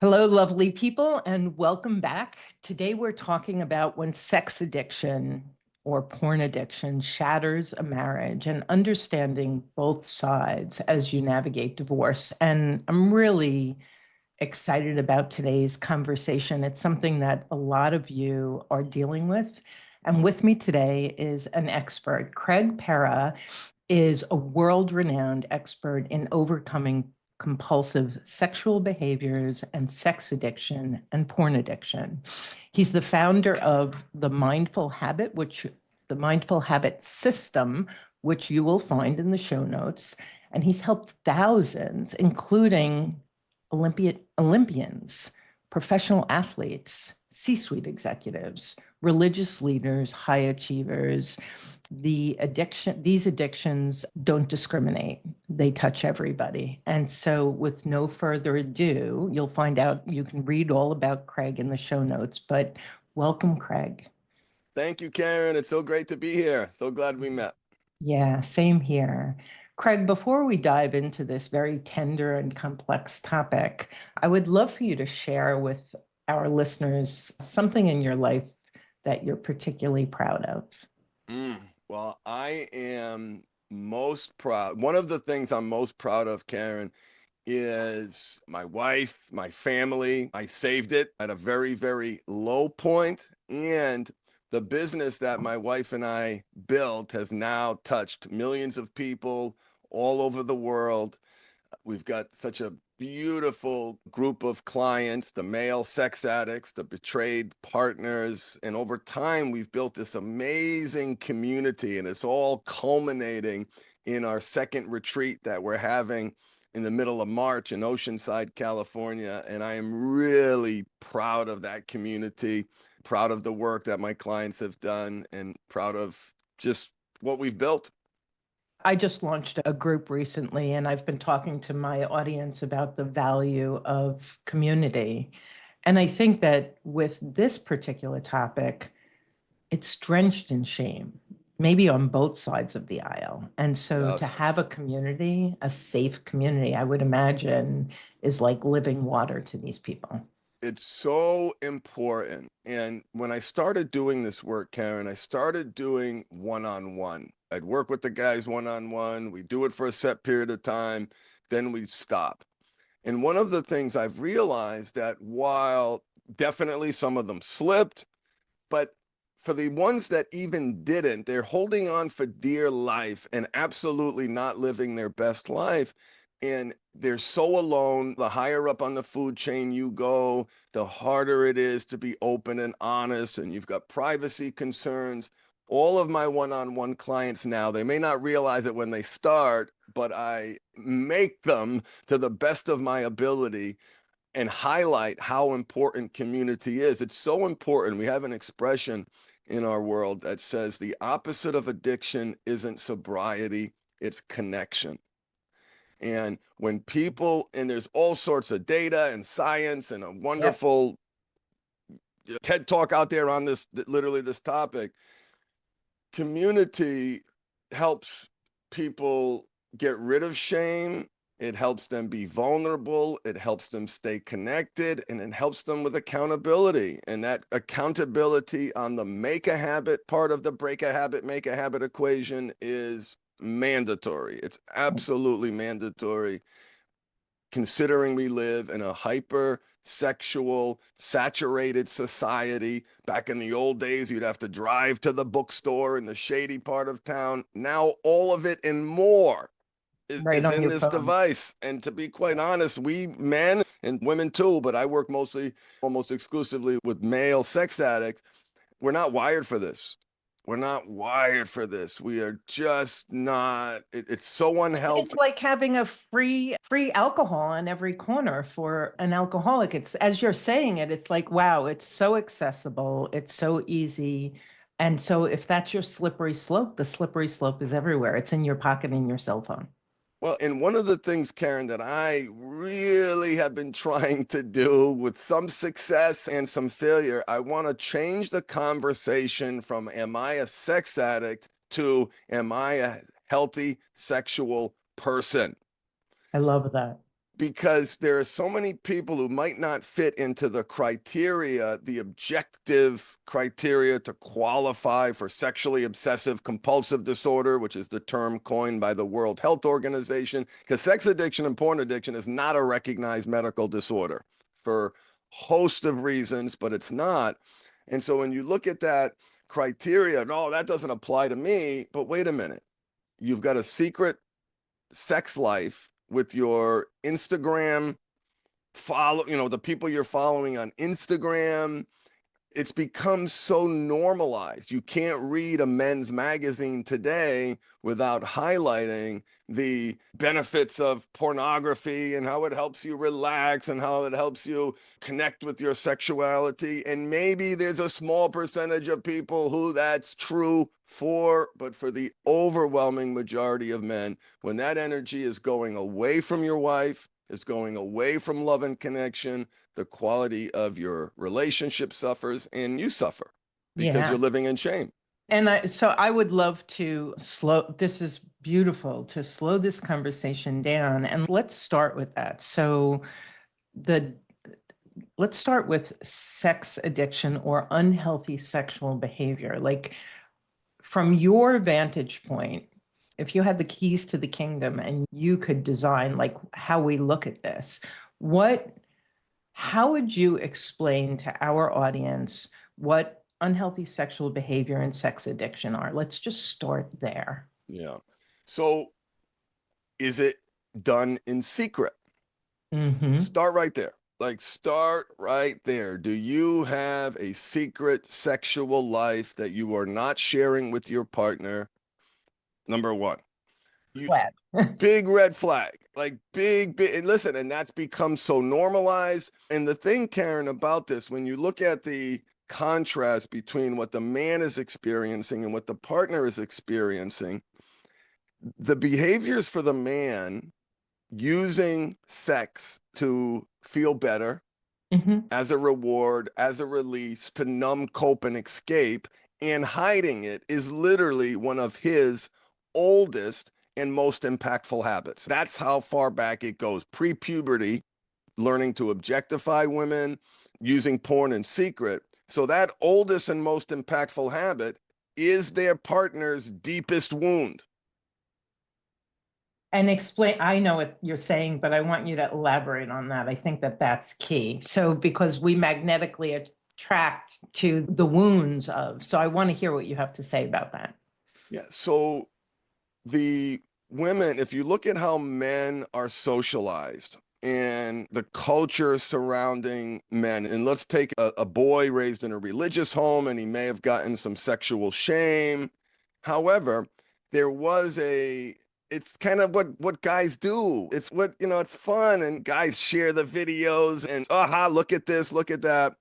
Hello, lovely people, and welcome back. Today, we're talking about when sex addiction or porn addiction shatters a marriage and understanding both sides as you navigate divorce. And I'm really excited about today's conversation. It's something that a lot of you are dealing with. And with me today is an expert. Craig Perra is a world-renowned expert in overcoming compulsive sexual behaviors and sex addiction and porn addiction. He's the founder of the Mindful Habit System, which you will find in the show notes. And he's helped thousands, including Olympians, professional athletes, C-suite executives, religious leaders, high achievers. These addictions don't discriminate. They touch everybody. And so with no further ado, you'll find out, you can read all about Craig in the show notes, but welcome, Craig. Thank you, Karen. It's so great to be here. So glad we met. Yeah, same here. Craig, before we dive into this very tender and complex topic, I would love for you to share with our listeners something in your life that you're particularly proud of. Well, I am most proud. One of the things I'm most proud of, Karen, is my wife, my family. I saved it at a very, very low point, and the business that my wife and I built has now touched millions of people all over the world. We've got such a beautiful group of clients, the male sex addicts, the betrayed partners. And over time, we've built this amazing community, and it's all culminating in our second retreat that we're having in the middle of March in Oceanside, California. And I am really proud of that community, proud of the work that my clients have done, and proud of just what we've built. I just launched a group recently, and I've been talking to my audience about the value of community. And I think that with this particular topic, it's drenched in shame, maybe on both sides of the aisle. And so to Yes. have a community, a safe community, I would imagine is like living water to these people. It's so important. And when I started doing this work, Karen, I started doing one-on-one. I'd work with the guys one-on-one. We do it for a set period of time, then we stop. And one of the things I've realized that while definitely some of them slipped, but for the ones that even didn't, they're holding on for dear life and absolutely not living their best life. And they're so alone. The higher up on the food chain you go, the harder it is to be open and honest. And you've got privacy concerns. All of my one-on-one clients now, they may not realize it when they start, but I make them to the best of my ability and highlight how important community is. It's so important. We have an expression in our world that says the opposite of addiction isn't sobriety, it's connection. And when people, and there's all sorts of data and science and a Yep. wonderful TED talk out there on this, literally this topic, community helps people get rid of shame. It helps them be vulnerable. It helps them stay connected, and it helps them with accountability. And that accountability on the make a habit part of the break a habit, make a habit equation is mandatory. It's absolutely mandatory, considering we live in a hyper sexual saturated society. Back in the old days, you'd have to drive to the bookstore in the shady part of town. Now all of it and more Right is on in your this phone. device. And to be quite honest, we men and women too, but I work mostly, almost exclusively with male sex addicts. We're not wired for this. We're not wired for this. We are just not. It's so It's unhealthy. like having a free alcohol on every corner for an alcoholic. It's as you're saying it, it's like, wow, it's so accessible, it's so easy. And so if that's your slippery slope, the slippery slope is everywhere. It's in your pocket in your cell phone. Well, and one of the things, Karen, that I really have been trying to do with some success and some failure, I want to change the conversation from am I a sex addict to am I a healthy sexual person? I love that. because there are so many people who might not fit into the criteria, the objective criteria to qualify for sexually obsessive compulsive disorder, which is the term coined by the World Health Organization, because sex addiction and porn addiction is not a recognized medical disorder for a host of reasons, but it's not. And so when you look at that criteria, no, that doesn't apply to me, but wait a minute. You've got a secret sex life with your Instagram follow, the people you're following on Instagram. It's become so normalized. You can't read a men's magazine today without highlighting the benefits of pornography and how it helps you relax and how it helps you connect with your sexuality. And maybe there's a small percentage of people who that's true for, but for the overwhelming majority of men, when that energy is going away from your wife, is going away from love and connection, the quality of your relationship suffers and you suffer because Yeah. you're living in shame. And so I would love to this is beautiful, to slow this conversation down. And let's start with that. So the let's start with sex addiction or unhealthy sexual behavior. Like, from your vantage point, if you had the keys to the kingdom and you could design like how we look at this, how would you explain to our audience what unhealthy sexual behavior and sex addiction are? Let's just start there. Yeah. So is it done in secret? Mm-hmm. Start right there. Like, start right there. Do you have a secret sexual life that you are not sharing with your partner? Number one. You Flat. big red flag, like big, and listen, and that's become so normalized. And the thing, Karen, about this, when you look at the contrast between what the man is experiencing and what the partner is experiencing, the behaviors for the man using sex to feel better Mm-hmm. as a reward, as a release, to numb, cope, and escape, and hiding it is literally one of his oldest and most impactful habits. That's how far back it goes. Pre-puberty, learning to objectify women, using porn in secret. So that oldest and most impactful habit is their partner's deepest wound. And explain, I know what you're saying, but I want you to elaborate on that. I think that that's key. So, because we magnetically attract to the wounds of, so I want to hear what you have to say about that. Yeah. So the women, if you look at how men are socialized and the culture surrounding men, and let's take a boy raised in a religious home and he may have gotten some sexual shame. However, there was it's kind of what guys do. It's what, it's fun and guys share the videos and, aha, look at this, look at that.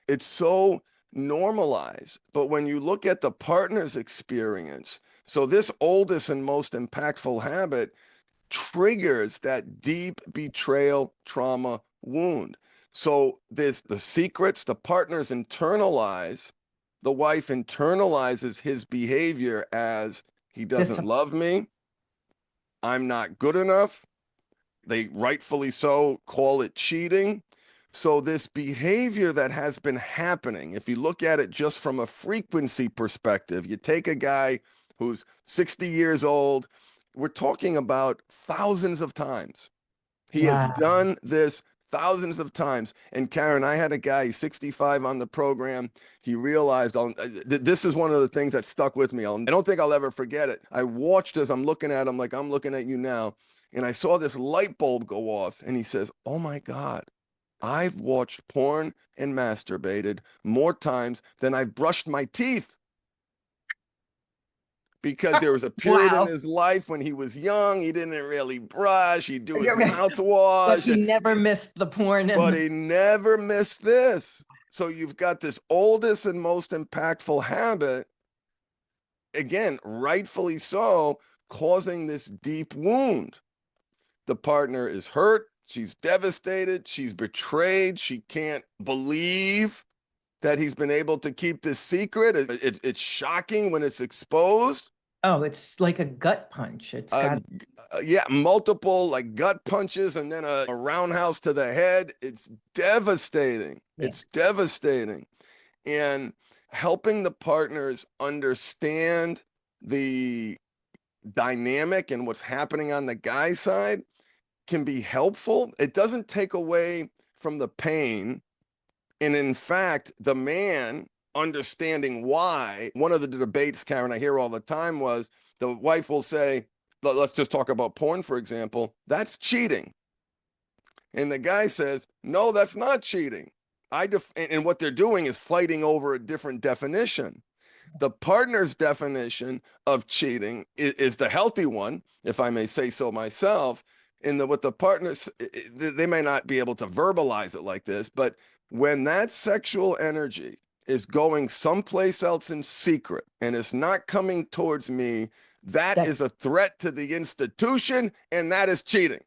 It's so normalized. But when you look at the partner's experience, so this oldest and most impactful habit triggers that deep betrayal trauma wound. So there's the secrets, the partners internalize, the wife internalizes his behavior as he This, doesn't love me, I'm not good enough. They rightfully so call it cheating. So this behavior that has been happening, if you look at it just from a frequency perspective, you take a guy who's 60 years old, we're talking about thousands of times. He has wow. done this thousands of times. And Karen, I had a guy, he's 65 on the program. He realized this is one of the things that stuck with me. I don't think I'll ever forget it. I watched as I'm looking at him like I'm looking at you now. And I saw this light bulb go off. And he says, "Oh my God, I've watched porn and masturbated more times than I've brushed my teeth." Because there was a period in Wow. his life when he was young, he didn't really brush, he'd do his But mouthwash, he never missed the porn but and he never missed this. So you've got this oldest and most impactful habit, again, rightfully so, causing this deep wound. The partner is hurt, she's devastated, she's betrayed, she can't believe that he's been able to keep this secret. It's shocking when it's exposed. Oh, it's like a gut punch. It's Uh, got, yeah, multiple like gut punches and then a roundhouse to the head. It's devastating. yeah, It's devastating. And helping the partners understand the dynamic and what's happening on the guy's side can be helpful. It doesn't take away from the pain. And in fact, the man understanding why, one of the debates, Karen, I hear all the time was the wife will say, let's just talk about porn, for example, that's cheating. And the guy says, no, that's not cheating. And what they're doing is fighting over a different definition. The partner's definition of cheating is the healthy one, if I may say so myself. What the partners, they may not be able to verbalize it like this, but when that sexual energy is going someplace else in secret and it's not coming towards me, that that is a threat to the institution and that is cheating.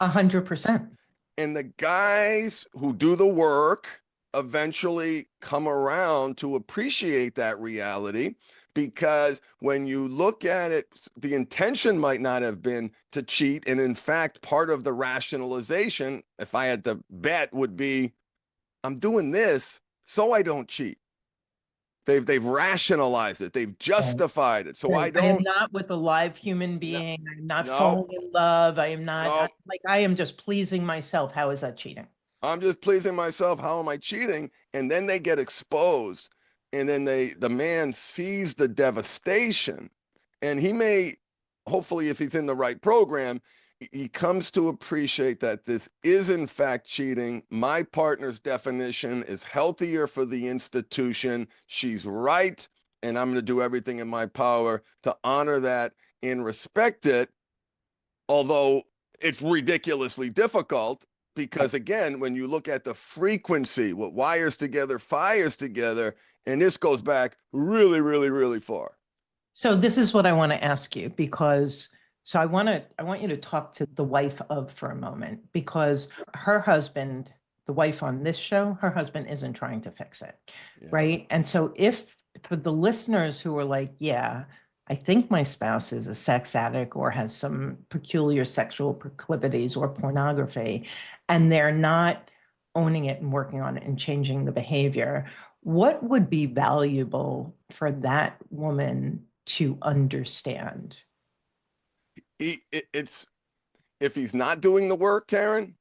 100%. And the guys who do the work eventually come around to appreciate that reality, because when you look at it, the intention might not have been to cheat. And in fact, part of the rationalization, if I had to bet, would be I'm doing this so I don't cheat. They've rationalized it. They've Right. justified it. So I Right. I am don't. not with a live human No, being. I'm not no, falling in love. I am not, no. like, I am just pleasing myself. How is that cheating? I'm just pleasing myself. How am I cheating? And then they get exposed. And then the man sees the devastation. And he may, hopefully, if he's in the right program, he comes to appreciate that this is in fact cheating. My partner's definition is healthier for the institution. She's right. And I'm going to do everything in my power to honor that and respect it. Although it's ridiculously difficult, because again, when you look at the frequency, what wires together fires together, and this goes back really, really, really far. So this is what I want to ask you, because I want you to talk to the wife of for a moment, because her husband, the wife on this show, her husband isn't trying to fix it. Yeah. Right. And so if for the listeners who are like, yeah, I think my spouse is a sex addict or has some peculiar sexual proclivities or pornography, and they're not owning it and working on it and changing the behavior, what would be valuable for that woman to understand? It's if he's not doing the work, Karen.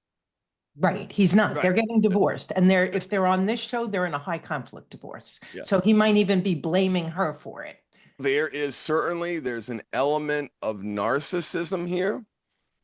Right, he's not. Right. They're getting divorced, and they're if they're on this show, they're in a high conflict divorce. Yeah. So he might even be blaming her for it. There's an element of narcissism here.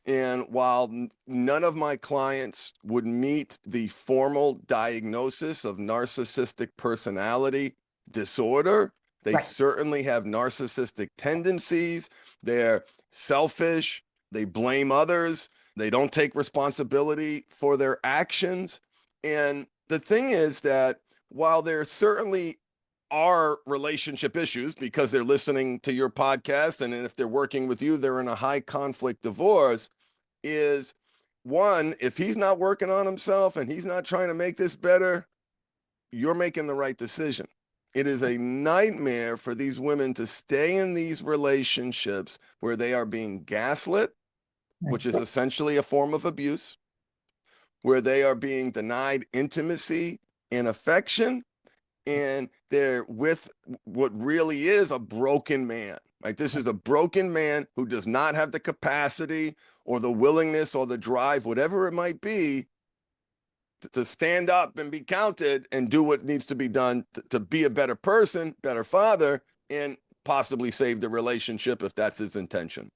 And while none of my clients would meet the formal diagnosis of narcissistic personality disorder, they Right. certainly have narcissistic tendencies. They're selfish. They blame others. They don't take responsibility for their actions. And the thing is that while there certainly are relationship issues because they're listening to your podcast, and if they're working with you, they're in a high conflict divorce, is one, if he's not working on himself and he's not trying to make this better, you're making the right decision. It is a nightmare for these women to stay in these relationships where they are being gaslit, Right. which is essentially a form of abuse, where they are being denied intimacy and affection, and they're with what really is a broken man. Like, this is a broken man who does not have the capacity or the willingness or the drive, whatever it might be, to stand up and be counted and do what needs to be done to be a better person, better father, and possibly save the relationship if that's his intention.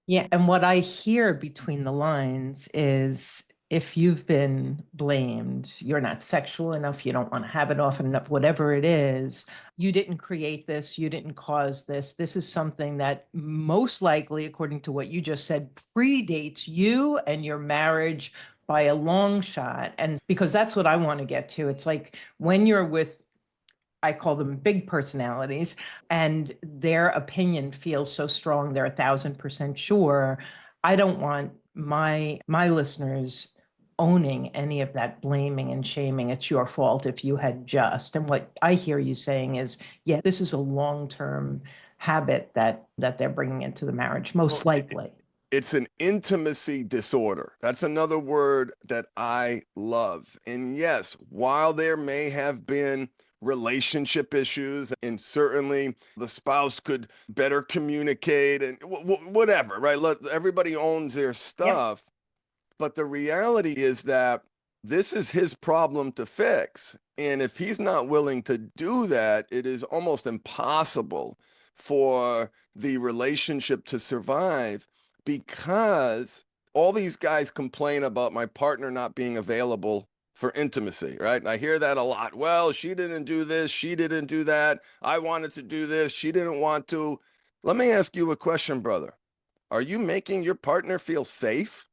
Yeah, and what I hear between the lines is if you've been blamed, you're not sexual enough, you don't want to have it often enough, whatever it is, you didn't create this, you didn't cause this. This is something that most likely, according to what you just said, predates you and your marriage by a long shot. And because that's what I want to get to. It's like when you're with, I call them big personalities, and their opinion feels so strong, they're 1,000% sure. I don't want my listeners owning any of that blaming and shaming. It's your fault if you had just. And what I hear you saying is, yeah, this is a long-term habit that they're bringing into the marriage, most likely. It's an intimacy disorder. That's another word that I love. And yes, while there may have been relationship issues, and certainly the spouse could better communicate and whatever, right? Everybody owns their Yep. stuff. But the reality is that this is his problem to fix. And if he's not willing to do that, it is almost impossible for the relationship to survive, because all these guys complain about my partner not being available for intimacy, right? And I hear that a lot. Well, she didn't do this, she didn't do that. I wanted to do this, she didn't want to. Let me ask you a question, brother. Are you making your partner feel safe?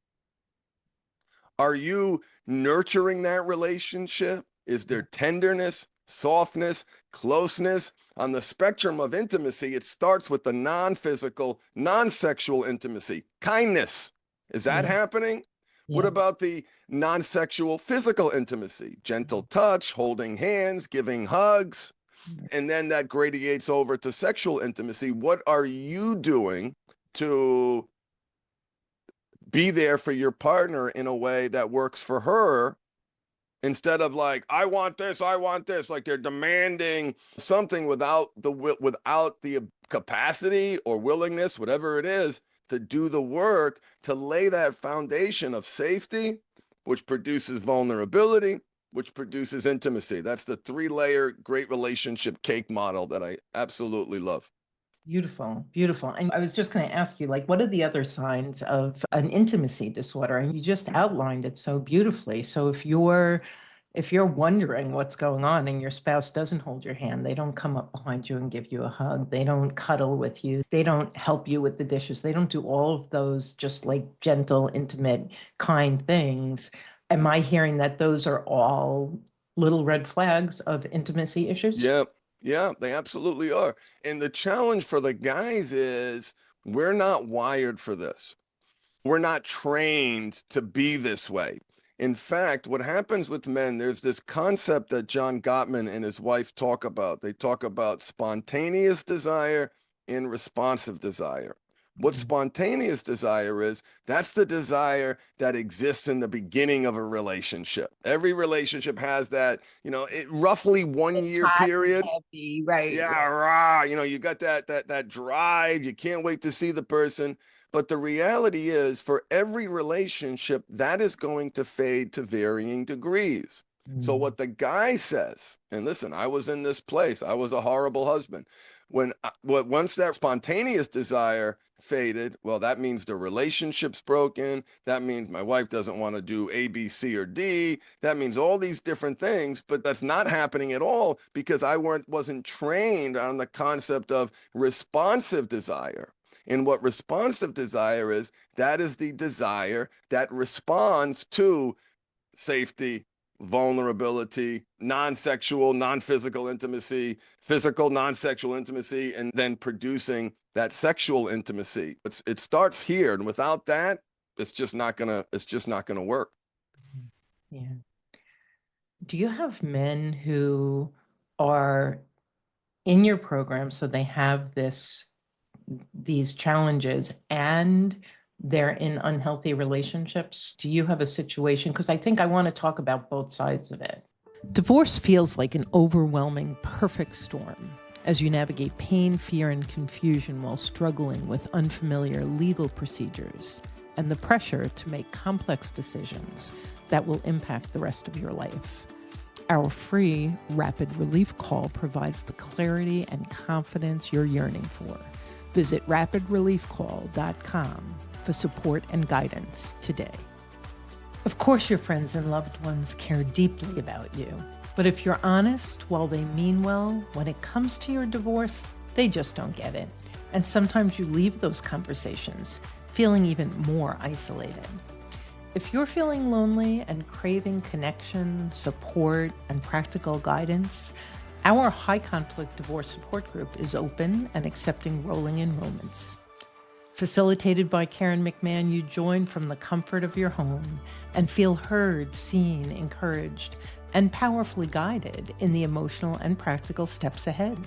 Are you nurturing that relationship? Is there tenderness, softness, closeness? On the spectrum of intimacy, it starts with the non-physical, non-sexual intimacy. Kindness. Is that Yeah. happening? What Yeah. about the non-sexual physical intimacy? Gentle touch, holding hands, giving hugs, and then that gradiates over to sexual intimacy. What are you doing to be there for your partner in a way that works for her, instead of like, I want this, like they're demanding something without the capacity or willingness, whatever it is, to do the work to lay that foundation of safety, which produces vulnerability, which produces intimacy. That's the 3-layer great relationship cake model that I absolutely love. Beautiful, beautiful. And I was just going to ask you, like, what are the other signs of an intimacy disorder? And you just outlined it so beautifully. So if you're wondering what's going on and your spouse doesn't hold your hand, they don't come up behind you and give you a hug, they don't cuddle with you, they don't help you with the dishes, they don't do all of those just like gentle, intimate, kind things. Am I hearing that those are all little red flags of intimacy issues? Yeah, yeah, they absolutely are. And the challenge for the guys is we're not wired for this. We're not trained to be this way. In fact, what happens with men, there's this concept that John Gottman and his wife talk about. They talk about spontaneous desire and responsive desire. What Mhm. spontaneous desire is, that's the desire that exists in the beginning of a relationship. Every relationship has that, roughly 1 year Hot and period. heavy, right? Yeah, rah, you got that drive. You can't wait to see the person. But the reality is, for every relationship, that is going to fade to varying degrees. So Mm. what the guy says, and listen, I was in this place. I was a horrible husband. Once that spontaneous desire faded, well, that means the relationship's broken. That means my wife doesn't want to do A, B, C, or D. That means all these different things, but that's not happening at all because I wasn't trained on the concept of responsive desire. And what responsive desire is, that is the desire that responds to safety, vulnerability, non-sexual, non-physical intimacy, physical, non-sexual intimacy, and then producing that sexual intimacy. It starts here, and without that, it's just not gonna work. Yeah. Do you have men who are in your program so they have these challenges and they're in unhealthy relationships? Do you have a situation? Because I think I want to talk about both sides of it. Divorce feels like an overwhelming perfect storm as you navigate pain, fear, and confusion while struggling with unfamiliar legal procedures and the pressure to make complex decisions that will impact the rest of your life. Our free Rapid Relief Call provides the clarity and confidence you're yearning for. Visit rapidreliefcall.com for support and guidance today. Of course, your friends and loved ones care deeply about you. But if you're honest, while they mean well, when it comes to your divorce, they just don't get it. And sometimes you leave those conversations feeling even more isolated. If you're feeling lonely and craving connection, support, and practical guidance, our high conflict divorce support group is open and accepting rolling enrollments. Facilitated by Karen McMahon, you join from the comfort of your home and feel heard, seen, encouraged, and powerfully guided in the emotional and practical steps ahead.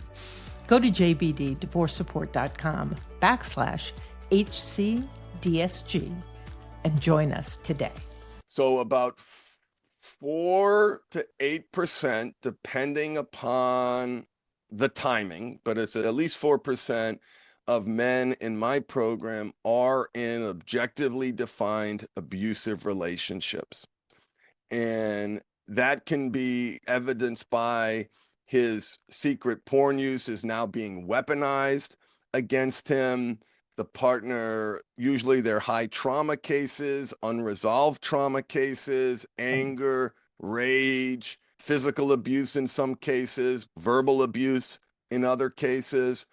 Go to jbddivorcesupport.com/HCDSG and join us today. So about 4 to 8%, depending upon the timing, but it's at least 4% of men in my program are in objectively defined abusive relationships. And that can be evidenced by his secret porn use is now being weaponized against him. The partner, usually they're high trauma cases, unresolved trauma cases, anger, rage, physical abuse in some cases, verbal abuse in other cases.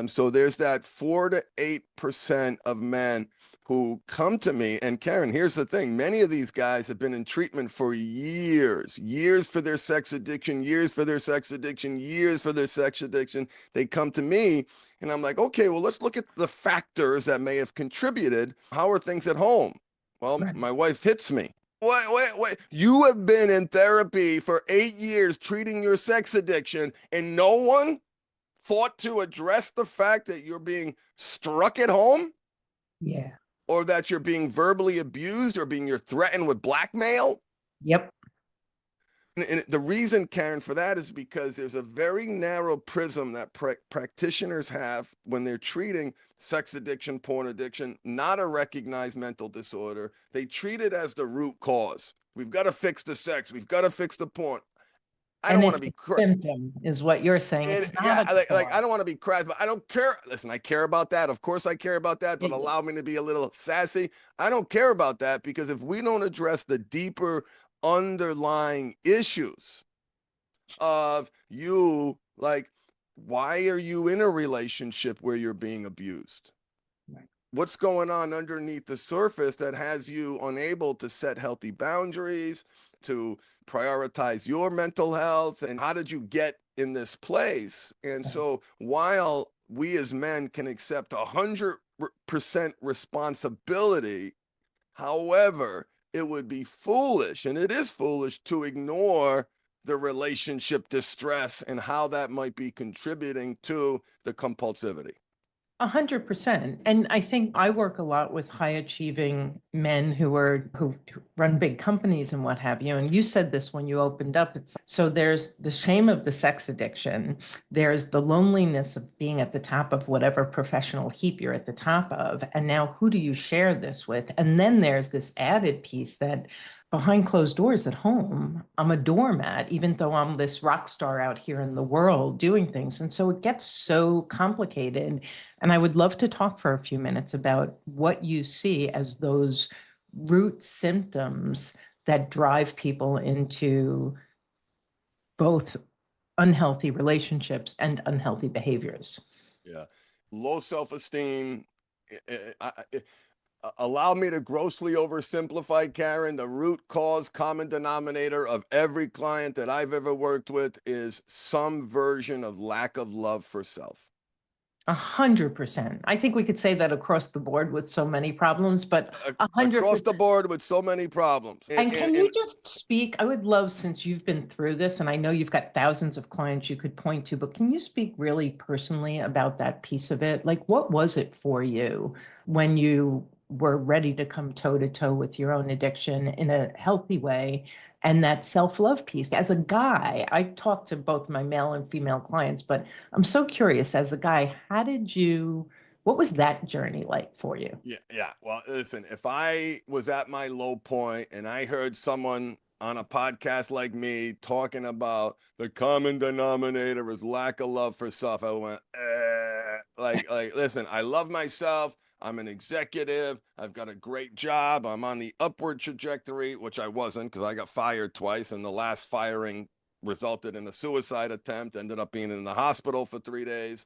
So there's that 4 to 8% of men who come to me. And Karen, here's the thing. Many of these guys have been in treatment for years for their sex addiction, years for their sex addiction, years for their sex addiction. They come to me and I'm like, okay, well, let's look at the factors that may have contributed. How are things at home? Well, Right. my wife hits me. Wait. You have been in therapy for 8 years treating your sex addiction and no one thought to address the fact that you're being struck at home? Yeah. Or that you're being verbally abused or you're threatened with blackmail? Yep. And the reason, Karen, for that is because there's a very narrow prism that practitioners have when they're treating sex addiction, porn addiction, not a recognized mental disorder. They treat it as the root cause. We've got to fix the sex. We've got to fix the porn. I don't And want to it's be a symptom, is what you're saying. and It's yeah, not a like I cause. don't want to be crass, but I don't care. Listen, I care about that. Of course, I care about that, but Yeah. allow me to be a little sassy. I don't care about that because if we don't address the deeper underlying issues of you, like, why are you in a relationship where you're being abused? Right. What's going on underneath the surface that has you unable to set healthy boundaries, to prioritize your mental health? And how did you get in this place? And Right. so while we as men can accept 100% responsibility, however, it would be foolish, and it is foolish, to ignore the relationship distress and how that might be contributing to the compulsivity. 100%. And I think I work a lot with high achieving men who run big companies and what have you. And you said this when you opened up. It's so there's the shame of the sex addiction. There's the loneliness of being at the top of whatever professional heap you're at the top of. And now who do you share this with? And then there's this added piece that behind closed doors at home, I'm a doormat, even though I'm this rock star out here in the world doing things. And so it gets so complicated. And I would love to talk for a few minutes about what you see as those root symptoms that drive people into both unhealthy relationships and unhealthy behaviors. Yeah. Low self-esteem. Allow me to grossly oversimplify, Karen. The root cause common denominator of every client that I've ever worked with is some version of lack of love for self. 100%. I think we could say that across the board with so many problems, but 100%. Across the board with so many problems. And can you just speak? I would love, since you've been through this, and I know you've got thousands of clients you could point to, but can you speak really personally about that piece of it? Like, what was it for you when you were ready to come toe to toe with your own addiction in a healthy way? And that self-love piece. As a guy, I talk to both my male and female clients, but I'm so curious, as a guy, what was that journey like for you? Yeah. Well, listen, if I was at my low point and I heard someone on a podcast like me talking about the common denominator is lack of love for self, I went, listen, I love myself. I'm an executive. I've got a great job. I'm on the upward trajectory, which I wasn't because I got fired twice. And the last firing resulted in a suicide attempt, ended up being in the hospital for 3 days.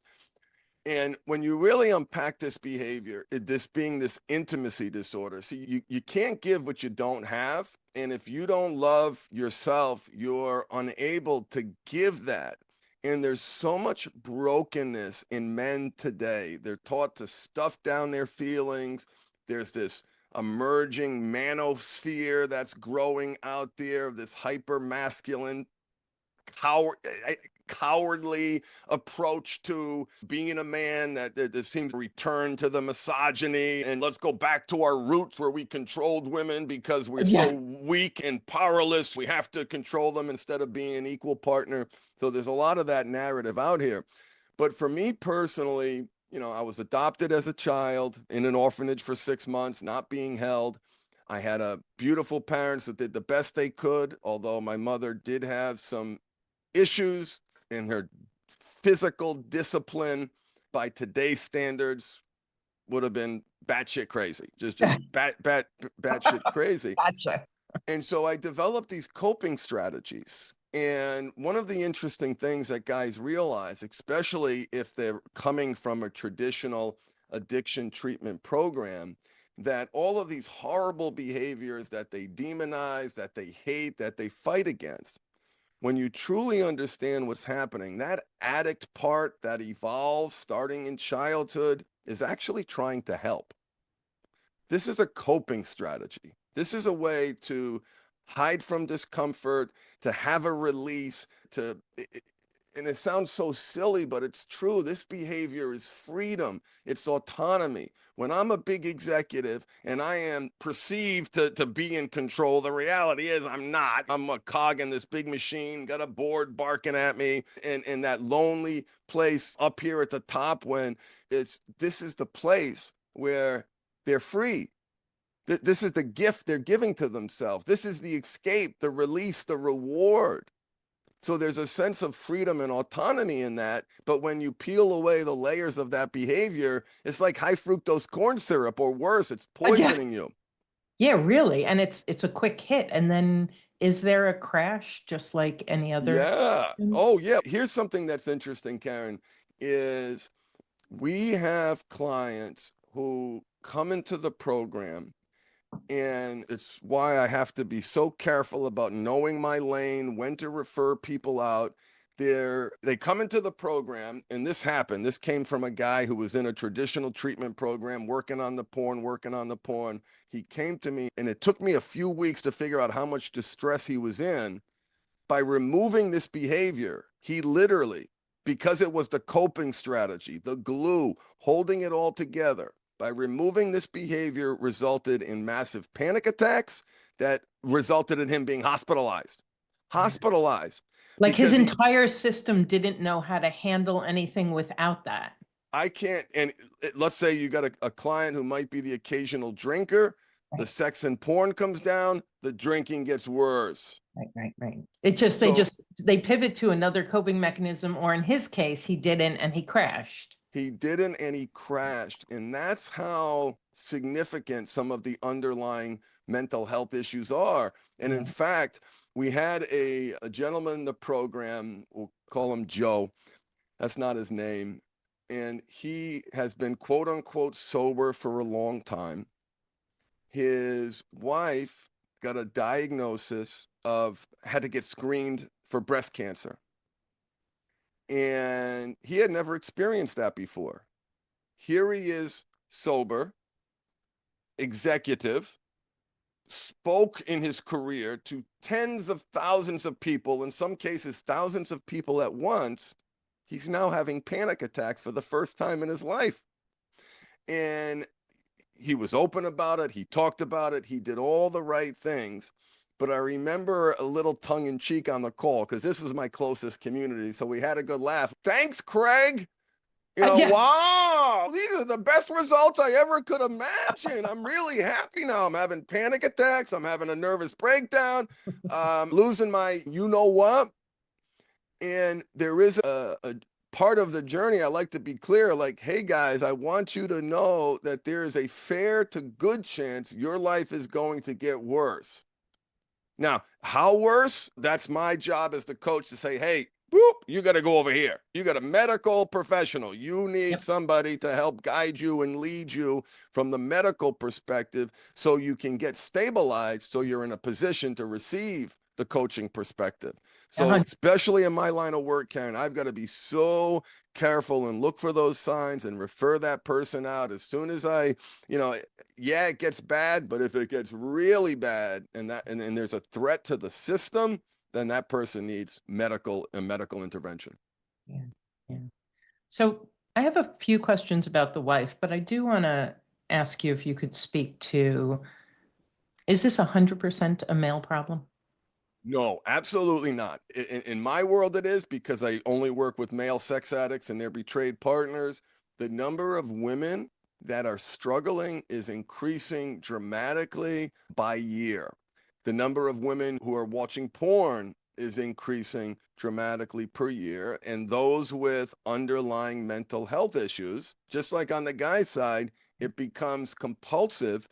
And when you really unpack this behavior, this being this intimacy disorder, see, you can't give what you don't have. And if you don't love yourself, you're unable to give that. And there's so much brokenness in men today. They're taught to stuff down their feelings. There's this emerging manosphere that's growing out there, this hyper masculine coward cowardly approach to being a man that seems to return to the misogyny, and let's go back to our roots where we controlled women because we're so Yeah. weak and powerless. We have to control them instead of being an equal partner. So there's a lot of that narrative out here. But for me personally, I was adopted as a child in an orphanage for 6 months, not being held. I had a beautiful parents who did the best they could, although my mother did have some issues in her physical discipline by today's standards would have been batshit crazy, just batshit crazy. Gotcha. And so I developed these coping strategies. And one of the interesting things that guys realize, especially if they're coming from a traditional addiction treatment program, that all of these horrible behaviors that they demonize, that they hate, that they fight against, when you truly understand what's happening, that addict part that evolves starting in childhood is actually trying to help. This is a coping strategy. This is a way to hide from discomfort, to have a release, and it sounds so silly, but it's true. This behavior is freedom. It's autonomy. When I'm a big executive and I am perceived to be in control, the reality is I'm not. I'm a cog in this big machine, got a board barking at me, and that lonely place up here at the top when this is the place where they're free. This is the gift they're giving to themselves. This is the escape, the release, the reward. So there's a sense of freedom and autonomy in that. But when you peel away the layers of that behavior, it's like high fructose corn syrup, or worse, it's Yeah. poisoning you. Yeah, really. And it's a quick hit. And then is there a crash just like any other? Yeah. Oh, yeah. Here's something that's interesting, Karen, is we have clients who come into the program, and it's why I have to be so careful about knowing my lane, when to refer people out. They come into the program, and this happened. This came from a guy who was in a traditional treatment program, working on the porn. He came to me, and it took me a few weeks to figure out how much distress he was in. By removing this behavior, he literally, because it was the coping strategy, the glue, holding it all together, by removing this behavior resulted in massive panic attacks that resulted in him being hospitalized. Hospitalized Like his because entire system didn't know how to handle anything without that. I can't. And let's say you got a client who might be the occasional drinker. The Right, sex and porn comes down, the drinking gets worse. right. It just So they pivot to another coping mechanism, or in his case, he didn't and he crashed. he didn't, and he crashed. And that's how significant some of the underlying mental health issues are. And in Yeah. fact, we had a gentleman in the program, we'll call him Joe. That's not his name. And he has been quote unquote sober for a long time. His wife got a diagnosis had to get screened for breast cancer. And he had never experienced that before. Here he is, sober, executive, spoke in his career to tens of thousands of people, in some cases, thousands of people at once. He's now having panic attacks for the first time in his life. And he was open about it. He talked about it. He did all the right things. But I remember a little tongue in cheek on the call because this was my closest community. So we had a good laugh. Thanks, Craig. Yeah. Wow, these are the best results I ever could imagine. I'm really happy now. I'm having panic attacks. I'm having a nervous breakdown. Losing my you know what. And there is a part of the journey I like to be clear, like, hey guys, I want you to know that there is a fair to good chance your life is going to get worse. Now, how worse? That's my job as the coach to say, hey, boop, you got to go over here. You got a medical professional. You need Yep. somebody to help guide you and lead you from the medical perspective so you can get stabilized so you're in a position to receive the coaching perspective. So, 100. especially in my line of work, Karen, I've got to be so careful and look for those signs and refer that person out as soon as yeah, it gets bad, but if it gets really bad and there's a threat to the system, then that person needs medical intervention. Yeah. Yeah. So I have a few questions about the wife, but I do want to ask you if you could speak to, is this 100% a male problem? No, absolutely not. In my world, it is, because I only work with male sex addicts and their betrayed partners. The number of women that are struggling is increasing dramatically by year. The number of women who are watching porn is increasing dramatically per year. And those with underlying mental health issues, just like on the guy's side, it becomes compulsive.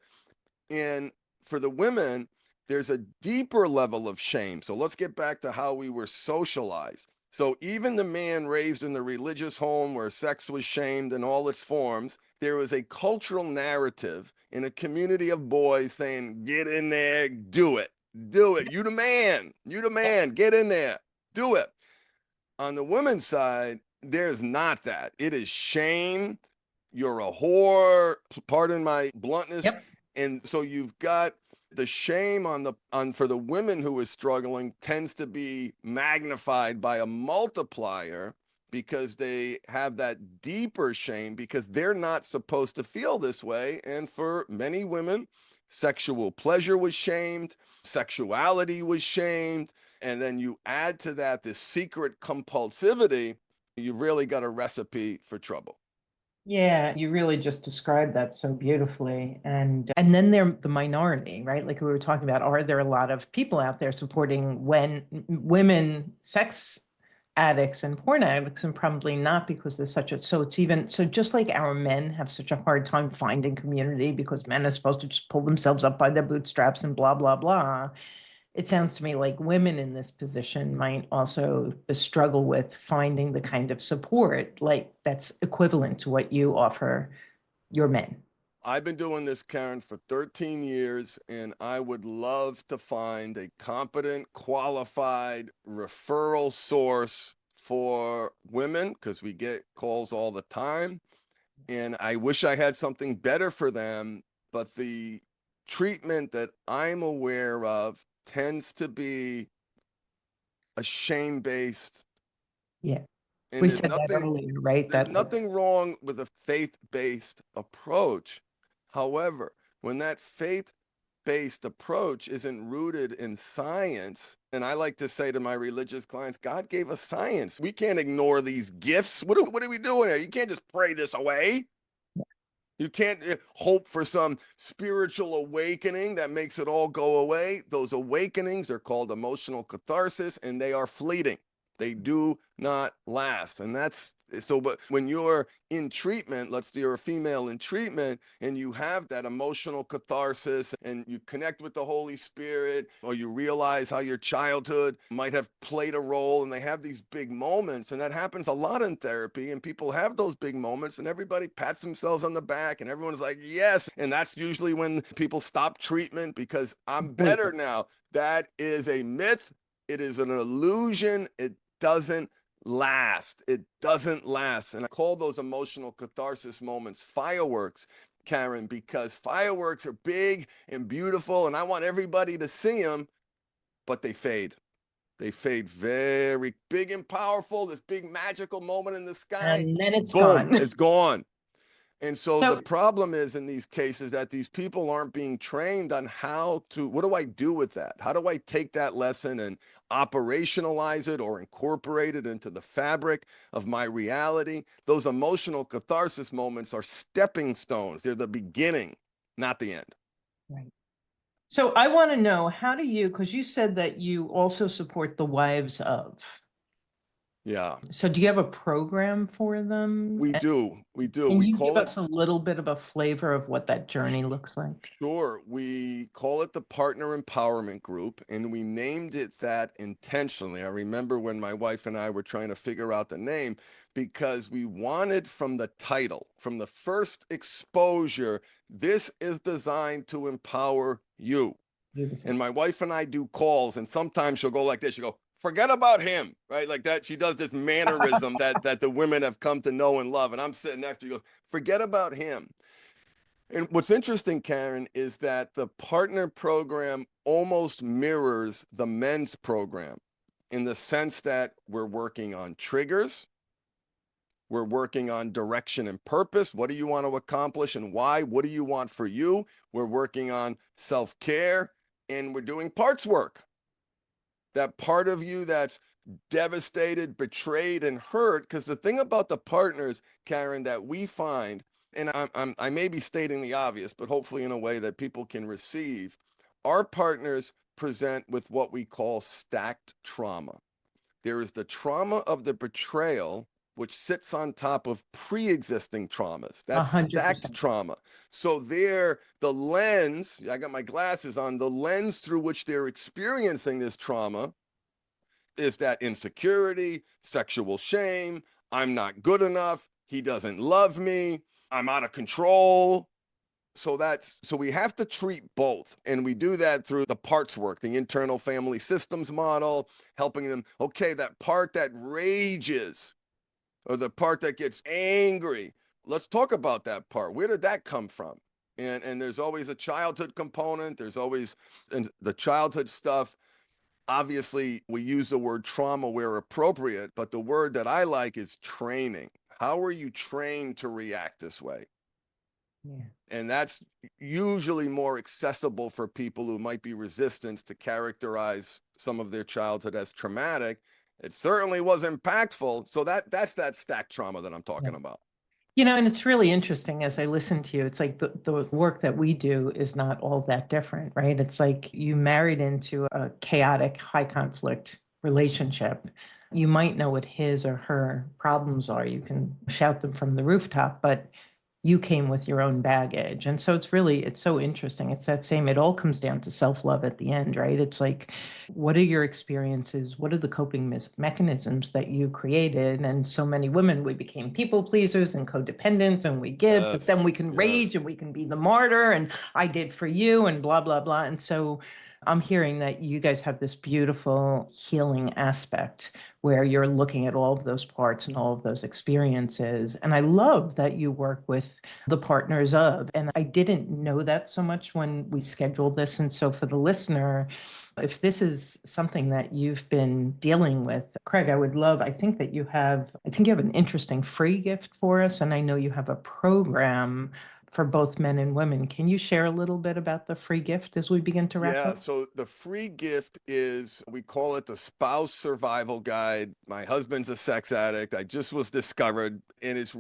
And for the women, there's a deeper level of shame. So let's get back to how we were socialized. So even the man raised in the religious home where sex was shamed in all its forms, there was a cultural narrative in a community of boys saying, get in there, do it, do it. You the man, get in there, do it. On the women's side, there's not that. It is shame. You're a whore, pardon my bluntness. Yep. And so you've got the shame on for the women who is struggling tends to be magnified by a multiplier because they have that deeper shame because they're not supposed to feel this way. And for many women, sexual pleasure was shamed, sexuality was shamed, and then you add to that this secret compulsivity, you've really got a recipe for trouble. Yeah, you really just described that so beautifully. And then they're the minority, right? Like we were talking about, are there a lot of people out there supporting when women sex addicts and porn addicts, and probably not, because there's such a, so it's even, so just like our men have such a hard time finding community because men are supposed to just pull themselves up by their bootstraps and blah, blah, blah. It sounds to me like women in this position might also struggle with finding the kind of support like that's equivalent to what you offer your men. I've been doing this, Karen, for 13 years, and I would love to find a competent, qualified referral source for women because we get calls all the time. And I wish I had something better for them, but the treatment that I'm aware of tends to be a shame based. Yeah. And We said that earlier, right? there's That nothing wrong with a faith-based approach. However, when that faith-based approach isn't rooted in science, and I like to say to my religious clients, God gave us science. We can't ignore these gifts. What are we doing here? You can't just pray this away. You can't hope for some spiritual awakening that makes it all go away. Those awakenings are called emotional catharsis, and they are fleeting. They do not last. And that's so, but when you're in treatment, let's say you're a female in treatment and you have that emotional catharsis and you connect with the Holy Spirit, or you realize how your childhood might have played a role, and they have these big moments. And that happens a lot in therapy. And people have those big moments and everybody pats themselves on the back and everyone's like, yes. And that's usually when people stop treatment because I'm better completely. now. That is a myth. It is an illusion. It doesn't last. It doesn't last. And I call those emotional catharsis moments fireworks, Karen, because fireworks are big and beautiful, and I want everybody to see them, but they fade. They fade very big and powerful. This big magical moment in the sky, And then it's boom, gone. it's gone. And so the So problem is in these cases that these people aren't being trained on how to, what do I do with that? How do I take that lesson and operationalize it or incorporate it into the fabric of my reality? Those emotional catharsis moments are stepping stones. They're the beginning, not the end. right. So I want to know, how do you, because you said that you also support the wives of. Yeah, So do you have a program for them? we do. We do. Can We you give call it. us a little bit of a flavor of what that journey looks like? Sure. We call it the Partner Empowerment Group, and we named it that intentionally. I remember when my wife and I were trying to figure out the name because we wanted from the title, from the first exposure, this is designed to empower you. Beautiful. And my wife and I do calls, and sometimes she'll go like this. She'll go, forget about him, right? Like that. She does this mannerism that the women have come to know and love. And I'm sitting next to you, go, forget about him. And what's interesting, Karen, is that the partner program almost mirrors the men's program in the sense that we're working on triggers. We're working on direction and purpose. What do you want to accomplish and why? What do you want for you? We're working on self-care, and we're doing parts work. That part of you that's devastated, betrayed, and hurt. Because the thing about the partners, Karen, that we find, and I may be stating the obvious, but hopefully in a way that people can receive, our partners present with what we call stacked trauma. There is the trauma of the betrayal, which sits on top of pre-existing traumas. That's stacked 100%. trauma. So there, the lens, I got my glasses on, the lens through which they're experiencing this trauma is that insecurity, sexual shame, I'm not good enough, he doesn't love me, I'm out of control. So we have to treat both, and we do that through the parts work, the internal family systems model, helping them, okay, that part that rages or the part that gets angry, let's talk about that part. Where did that come from? And there's always a childhood component. There's always, and the childhood stuff, obviously we use the word trauma where appropriate, but the word that I like is training. How are you trained to react this way? Yeah. And that's usually more accessible for people who might be resistant to characterize some of their childhood as traumatic. It certainly was impactful. So that's that stacked trauma that I'm talking about. And it's really interesting as I listen to you, it's like the work that we do is not all that different, right? It's like you married into a chaotic, high conflict relationship. You might know what his or her problems are. You can shout them from the rooftop, but you came with your own baggage. And so it's so interesting. It's that same, it all comes down to self-love at the end, right? It's like, what are your experiences? What are the coping mechanisms that you created? And so many women, we became people pleasers and codependent and we give, but then Yes, we can rage yes. and we can be the martyr and I did for you and blah, blah, blah. And so I'm hearing that you guys have this beautiful healing aspect where you're looking at all of those parts and all of those experiences. And I love that you work with the partners of, and I didn't know that so much when we scheduled this. And so for the listener, if this is something that you've been dealing with, Craig, I think you have an interesting free gift for us. And I know you have a program for both men and women. Can you share a little bit about the free gift as we begin to wrap Yeah, up? so the free gift is, we call it the spouse survival guide. My husband's a sex addict. I just was discovered, and it's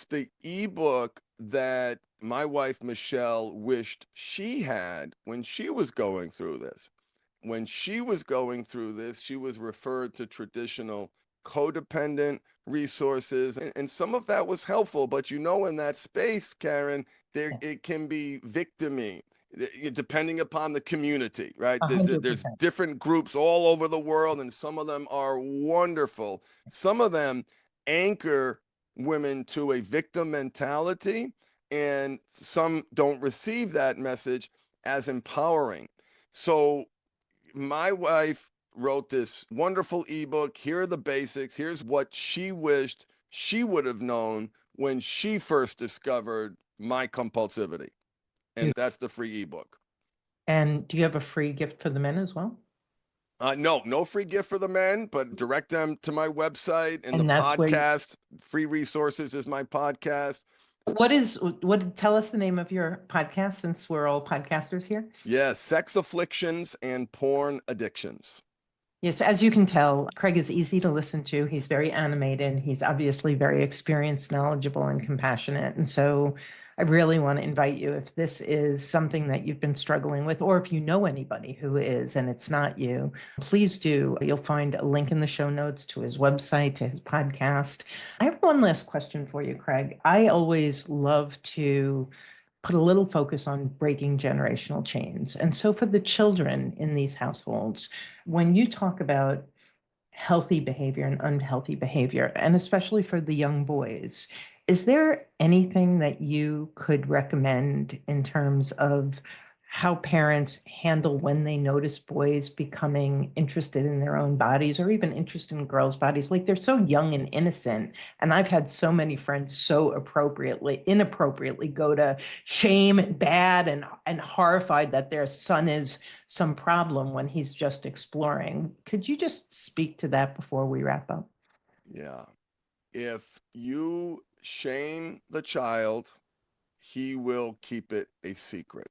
the ebook that my wife Michelle wished she had when she was going through this. When she was going through this, she was referred to traditional codependent resources, and some of that was helpful. But in that space, Karen, there Yeah, it can be victimy, depending upon the community, right? There's 100%. different groups all over the world, and some of them are wonderful. Some of them anchor women to a victim mentality, and some don't receive that message as empowering. So my wife wrote this wonderful ebook. Here are the basics. Here's what she wished she would have known when she first discovered my compulsivity. And that's the free ebook. And do you have a free gift for the men as well? No free gift for the men, but direct them to my website and the And that's where podcast. Free resources is my podcast. tell us the name of your podcast since we're all podcasters here. Yeah, sex afflictions and porn addictions. Yes, as you can tell, Craig is easy to listen to. He's very animated. He's obviously very experienced, knowledgeable, and compassionate. And so I really want to invite you, if this is something that you've been struggling with, or if you know anybody who is and it's not you, please do. You'll find a link in the show notes to his website, to his podcast. I have one last question for you, Craig. I always love to put a little focus on breaking generational chains. And so for the children in these households, when you talk about healthy behavior and unhealthy behavior, and especially for the young boys, is there anything that you could recommend in terms of how parents handle when they notice boys becoming interested in their own bodies or even interested in girls' bodies. Like they're so young and innocent. And I've had so many friends so inappropriately go to shame and bad and horrified that their son is some problem when he's just exploring. Could you just speak to that before we wrap up? Yeah. If you shame the child, he will keep it a secret.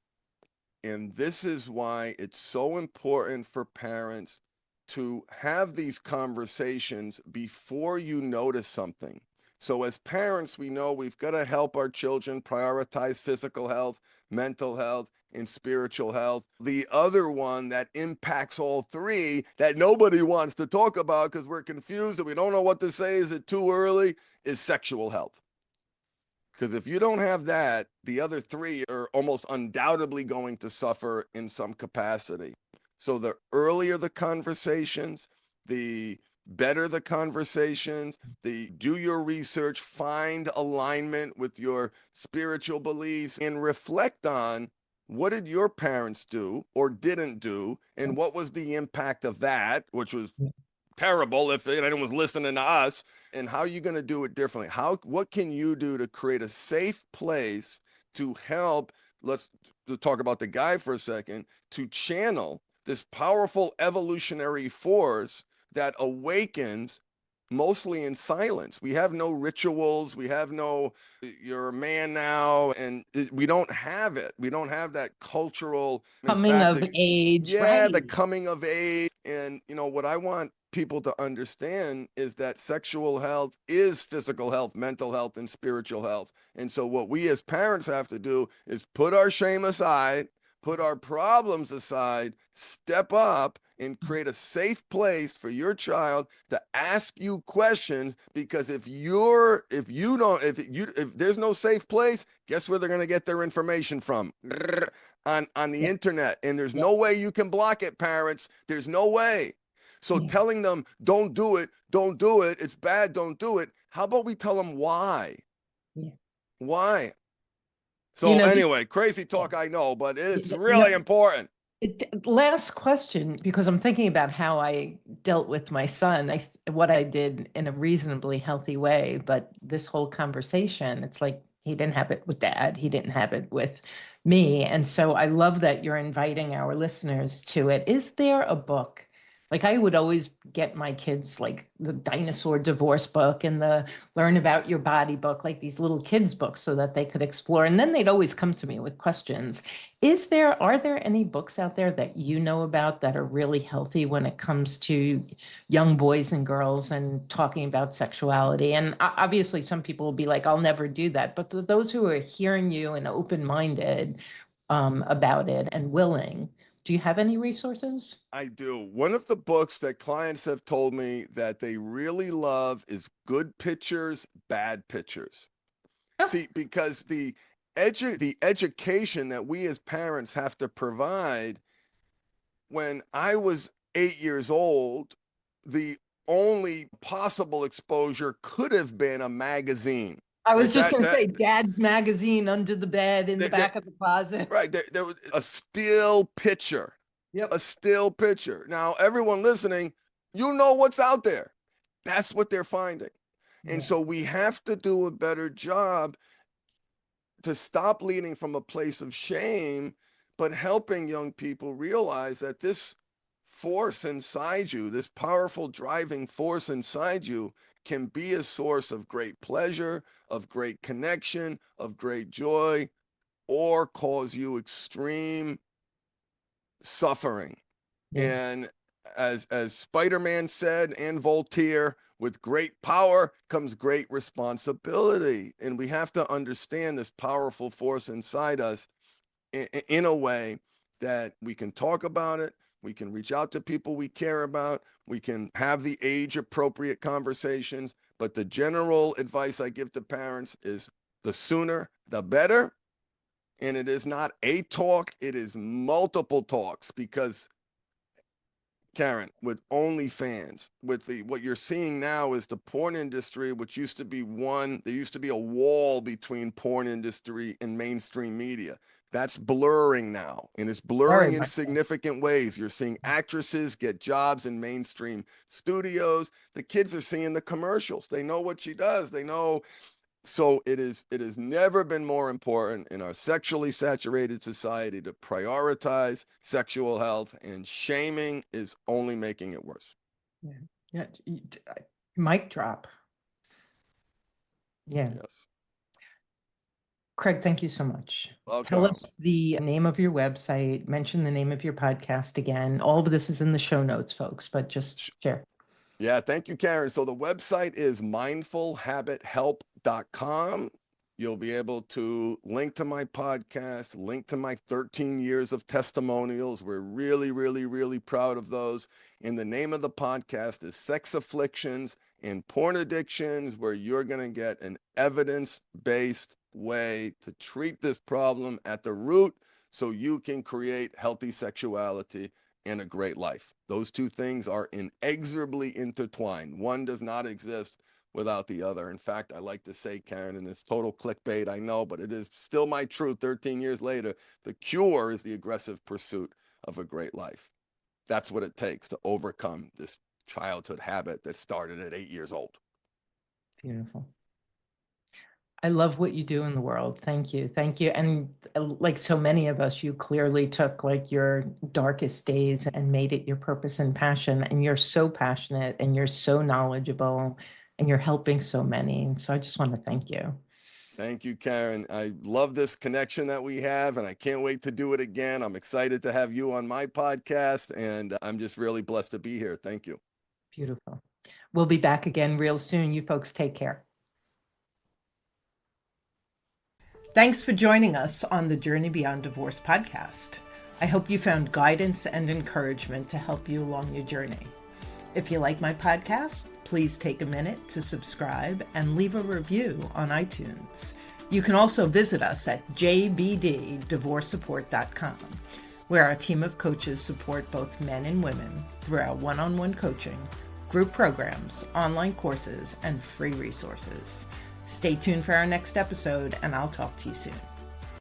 And this is why it's so important for parents to have these conversations before you notice something. So, as parents, we know we've got to help our children prioritize physical health, mental health, and spiritual health. The other one that impacts all three that nobody wants to talk about because we're confused and we don't know what to say, is it too early, is sexual health. Because if you don't have that, the other three are almost undoubtedly going to suffer in some capacity. So the earlier the conversations, the better the conversations, the do your research, find alignment with your spiritual beliefs, and reflect on what did your parents do or didn't do, and what was the impact of that, which was terrible if anyone was listening to us, and how are you going to do it differently? What can you do to create a safe place to help? Let's talk about the guy for a second, to channel this powerful evolutionary force that awakens mostly in silence. We have no rituals, we have no you're a man now, and we don't have it. We don't have that cultural, in Coming fact, of age, yeah, the right? coming of age. And what I want people to understand is that sexual health is physical health, mental health, and spiritual health. And so what we as parents have to do is put our shame aside, put our problems aside, step up and create a safe place for your child to ask you questions. Because if there's no safe place, guess where they're going to get their information from? On the Yeah, internet. And there's yeah, no way you can block it, parents. There's no way. So yeah, telling them, don't do it, it's bad, don't do it. How about we tell them why? yeah. Why? You So know, anyway, crazy yeah, talk, I know, but it's yeah, no, really important. last question, because I'm thinking about how I dealt with my son, what I did in a reasonably healthy way. But this whole conversation, it's like he didn't have it with dad, he didn't have it with me. And so I love that you're inviting our listeners to it. Is there a book? Like I would always get my kids like the dinosaur divorce book and the learn about your body book, like these little kids books so that they could explore. And then they'd always come to me with questions. Are there any books out there that you know about that are really healthy when it comes to young boys and girls and talking about sexuality? And obviously, some people will be like, I'll never do that. But those who are hearing you and open-minded about it and willing, do you have any resources? I do. One of the books that clients have told me that they really love is Good Pictures, Bad Pictures. Oh, See, because the education that we as parents have to provide. When I was 8 years old, the only possible exposure could have been a magazine. I was Like just that, going to that, say Dad's magazine under the bed in the that, that back of the closet. right. There was a still picture, a Yep. still picture. Now, everyone listening, you know what's out there. That's what they're finding. And Yeah. so we have to do a better job to stop leading from a place of shame, but helping young people realize that this force inside you, this powerful driving force inside you, can be a source of great pleasure, of great connection, of great joy, or cause you extreme suffering. Yeah. And as Spider-Man said, and Voltaire, with great power comes great responsibility. And we have to understand this powerful force inside us in a way that we can talk about it, we can reach out to people we care about, we can have the age appropriate conversations. But the general advice I give to parents is the sooner the better. And it is not a talk, it is multiple talks. Because Karen, with OnlyFans, with what you're seeing now is the porn industry, which there used to be a wall between porn industry and mainstream media. That's blurring now, and it's Very blurring in much so. significant ways. You're seeing actresses get jobs in mainstream studios. The kids are seeing the commercials. They know what she does. They know. So it has never been more important in our sexually saturated society to prioritize sexual health, and shaming is only making it worse. Yeah. Yeah. Mic drop. Yeah. Yes. Craig, thank you so much. Tell Welcome. us the name of your website, mention the name of your podcast again. All of this is in the show notes, folks, but just share. Yeah, thank you, Karen. So the website is mindfulhabithelp.com. You'll be able to link to my podcast, link to my 13 years of testimonials. We're really, really, really proud of those. And the name of the podcast is Sex Afflictions and Porn Addictions, where you're going to get an evidence-based way to treat this problem at the root so you can create healthy sexuality and a great life. Those two things are inexorably intertwined. One does not exist without the other. In fact, I like to say, Karen, and it's total clickbait, I know, but it is still my truth 13 years later, the cure is the aggressive pursuit of a great life. That's what it takes to overcome this childhood habit that started at 8 years old. Beautiful. I love what you do in the world. Thank you. Thank you. And like so many of us, you clearly took like your darkest days and made it your purpose and passion. And you're so passionate and you're so knowledgeable and you're helping so many. And so I just want to thank you. Thank you, Karen. I love this connection that we have, and I can't wait to do it again. I'm excited to have you on my podcast, and I'm just really blessed to be here. Thank you. Beautiful. We'll be back again real soon. You folks take care. Thanks for joining us on the Journey Beyond Divorce podcast. I hope you found guidance and encouragement to help you along your journey. If you like my podcast, please take a minute to subscribe and leave a review on iTunes. You can also visit us at jbddivorcesupport.com, where our team of coaches support both men and women through our one-on-one coaching, group programs, online courses, and free resources. Stay tuned for our next episode, and I'll talk to you soon.